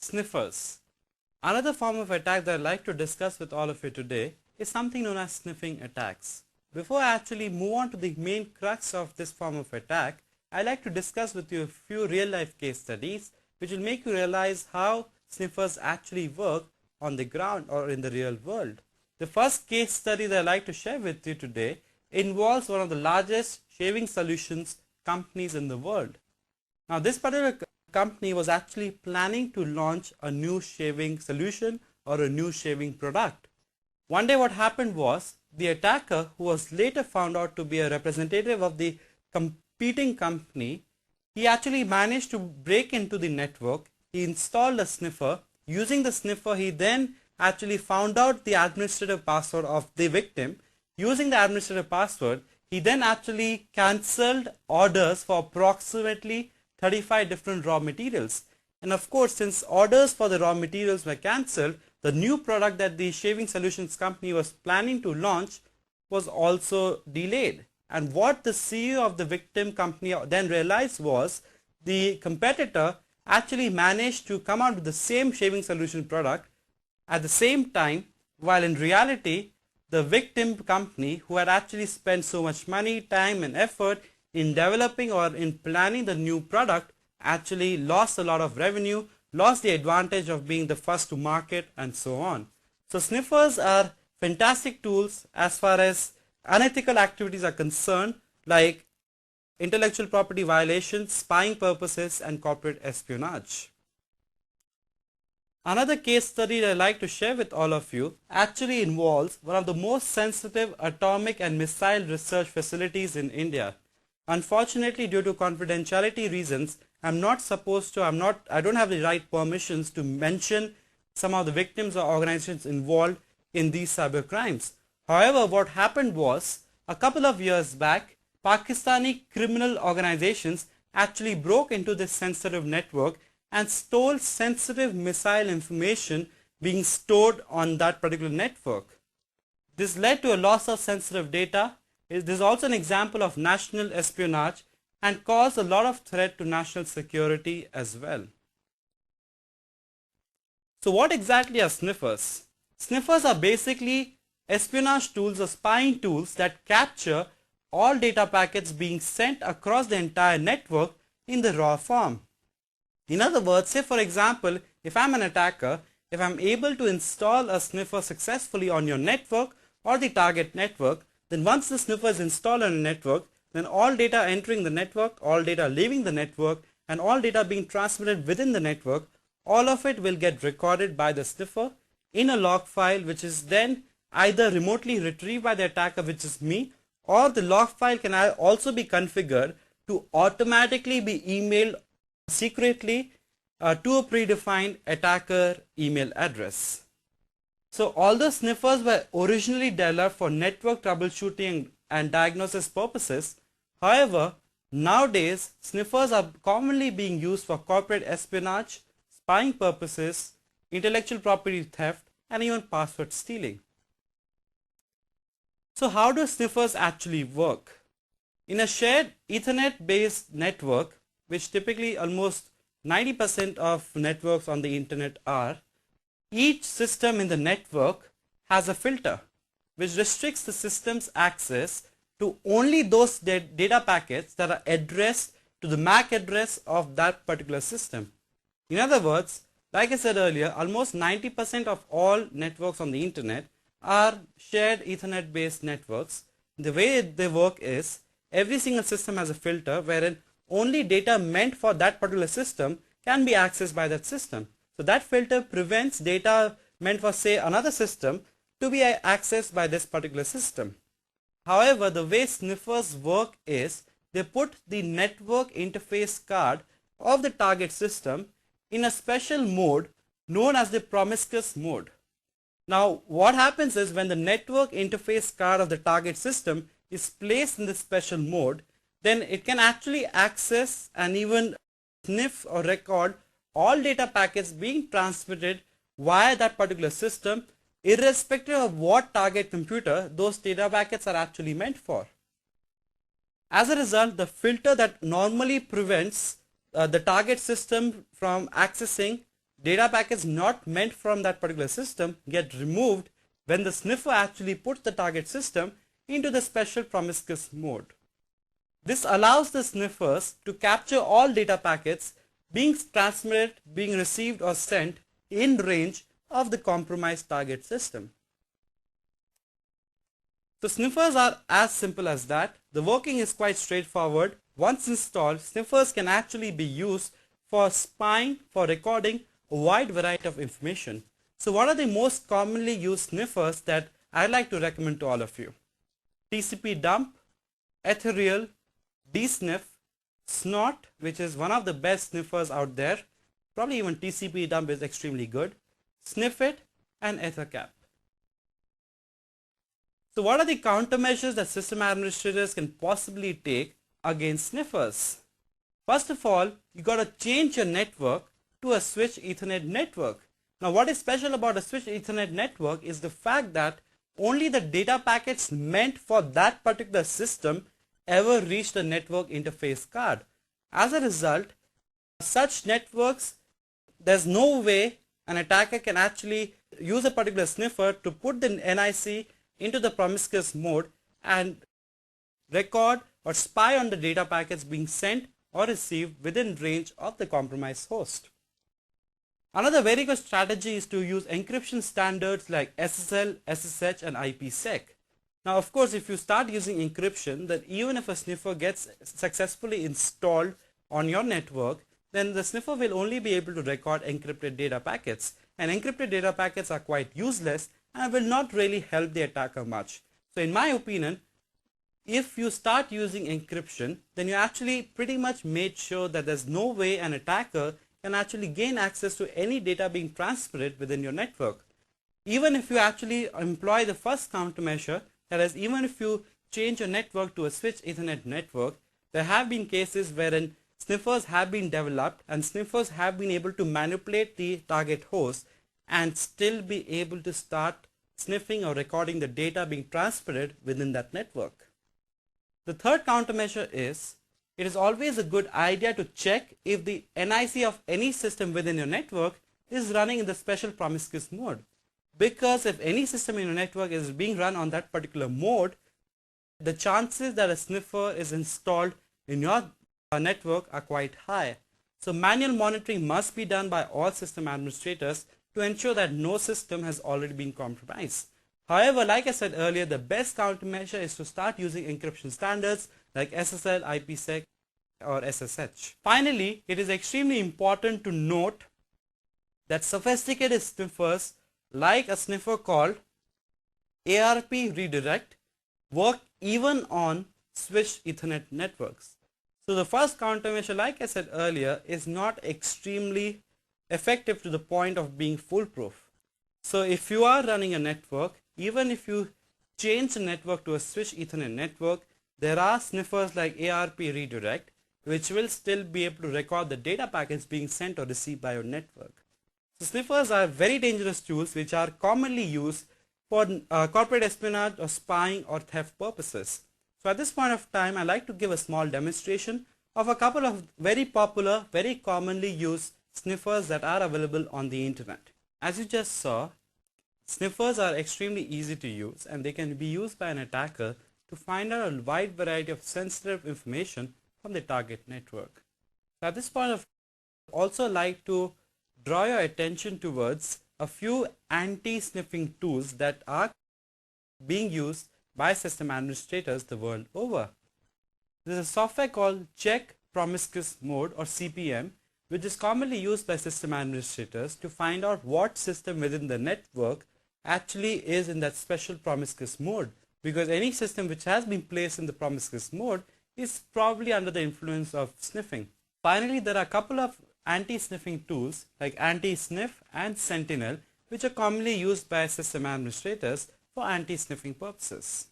Sniffers. Another form of attack that I'd like to discuss with all of you today is something known as sniffing attacks. Before I actually move on to the main crux of this form of attack, I'd like to discuss with you a few real-life case studies which will make you realize how sniffers actually work on the ground or in the real world. The first case study that I'd like to share with you today involves one of the largest shaving solutions companies in the world. Now, this particular company was actually planning to launch a new shaving solution or a new shaving product. One day what happened was the attacker, who was later found out to be a representative of the competing company, he actually managed to break into the network. He installed a sniffer. Using the sniffer, he then actually found out the administrative password of the victim. Using the administrative password, he then actually cancelled orders for approximately 35 different raw materials. And of course, since orders for the raw materials were cancelled, the new product that the shaving solutions company was planning to launch was also delayed. And what the CEO of the victim company then realized was the competitor actually managed to come out with the same shaving solution product at the same time, while in reality, the victim company, who had actually spent so much money, time and effort in developing or in planning the new product, actually lost a lot of revenue, lost the advantage of being the first to market, and so on. So sniffers are fantastic tools as far as unethical activities are concerned, like intellectual property violations, spying purposes, and corporate espionage. Another case study that I'd like to share with all of you actually involves one of the most sensitive atomic and missile research facilities in India. Unfortunately, due to confidentiality reasons, I don't have the right permissions to mention some of the victims or organizations involved in these cyber crimes. However, what happened was, a couple of years back, Pakistani criminal organizations actually broke into this sensitive network and stole sensitive missile information being stored on that particular network. This led to a loss of sensitive data. This is also an example of national espionage and caused a lot of threat to national security as well. So what exactly are sniffers? Sniffers are basically espionage tools or spying tools that capture all data packets being sent across the entire network in the raw form. In other words, say for example, if I'm an attacker, if I'm able to install a sniffer successfully on your network or the target network, then once the sniffer is installed on a network, then all data entering the network, all data leaving the network, and all data being transmitted within the network, all of it will get recorded by the sniffer in a log file, which is then either remotely retrieved by the attacker, which is me, or the log file can also be configured to automatically be emailed secretly to a predefined attacker email address. So although sniffers were originally developed for network troubleshooting and diagnosis purposes, however, nowadays sniffers are commonly being used for corporate espionage, spying purposes, intellectual property theft, and even password stealing. So how do sniffers actually work? In a shared Ethernet based network, which typically almost 90% of networks on the internet are, each system in the network has a filter which restricts the system's access to only those data packets that are addressed to the MAC address of that particular system. In other words, like I said earlier, almost 90% of all networks on the internet are shared Ethernet based networks. The way they work is, every single system has a filter wherein only data meant for that particular system can be accessed by that system. So that filter prevents data meant for, say, another system to be accessed by this particular system. However, the way sniffers work is, they put the network interface card of the target system in a special mode known as the promiscuous mode. Now, what happens is, when the network interface card of the target system is placed in this special mode, then it can actually access and even sniff or record all data packets being transmitted via that particular system, irrespective of what target computer those data packets are actually meant for. As a result, the filter that normally prevents the target system from accessing data packets not meant from that particular system get removed when the sniffer actually puts the target system into the special promiscuous mode. This allows the sniffers to capture all data packets being transmitted, being received or sent in range of the compromised target system. So sniffers are as simple as that. The working is quite straightforward. Once installed, sniffers can actually be used for spying, for recording a wide variety of information. So what are the most commonly used sniffers that I'd like to recommend to all of you? TCP dump, ethereal, dsniff, snort, which is one of the best sniffers out there. Probably even TCP dump is extremely good. Sniffit and ethercap. So what are the countermeasures that system administrators can possibly take against sniffers? First of all, you got to change your network to a switch Ethernet network. Now what is special about a switch Ethernet network is the fact that only the data packets meant for that particular system ever reach the network interface card. As a result, such networks, there's no way an attacker can actually use a particular sniffer to put the NIC into the promiscuous mode and record or spy on the data packets being sent or received within range of the compromised host. Another very good strategy is to use encryption standards like SSL, SSH and IPsec. Now of course, if you start using encryption, then even if a sniffer gets successfully installed on your network, then the sniffer will only be able to record encrypted data packets, and encrypted data packets are quite useless and will not really help the attacker much. So in my opinion, if you start using encryption, then you actually pretty much made sure that there's no way an attacker can actually gain access to any data being transmitted within your network. Even if you actually employ the first countermeasure, that is, even if you change your network to a switch Ethernet network, there have been cases wherein sniffers have been developed and sniffers have been able to manipulate the target host and still be able to start sniffing or recording the data being transmitted within that network. The third countermeasure is, it is always a good idea to check if the NIC of any system within your network is running in the special promiscuous mode. Because if any system in your network is being run on that particular mode, the chances that a sniffer is installed in your network are quite high. So manual monitoring must be done by all system administrators to ensure that no system has already been compromised. However, like I said earlier, the best countermeasure is to start using encryption standards like SSL, IPsec or SSH. Finally, it is extremely important to note that sophisticated sniffers like a sniffer called ARP redirect work even on switched Ethernet networks. So the first countermeasure, like I said earlier, is not extremely effective to the point of being foolproof. So if you are running a network, even if you change the network to a switched Ethernet network, there are sniffers like ARP redirect which will still be able to record the data packets being sent or received by your network. So sniffers are very dangerous tools which are commonly used for corporate espionage or spying or theft purposes. So at this point of time, I like to give a small demonstration of a couple of very popular, very commonly used sniffers that are available on the internet. As you just saw, sniffers are extremely easy to use and they can be used by an attacker to find out a wide variety of sensitive information from the target network. So at this point of time, I also like to draw your attention towards a few anti-sniffing tools that are being used by system administrators the world over. There is a software called Check Promiscuous Mode or CPM, which is commonly used by system administrators to find out what system within the network actually is in that special promiscuous mode, because any system which has been placed in the promiscuous mode is probably under the influence of sniffing. Finally, there are a couple of anti-sniffing tools like anti-sniff and sentinel, which are commonly used by system administrators for anti-sniffing purposes.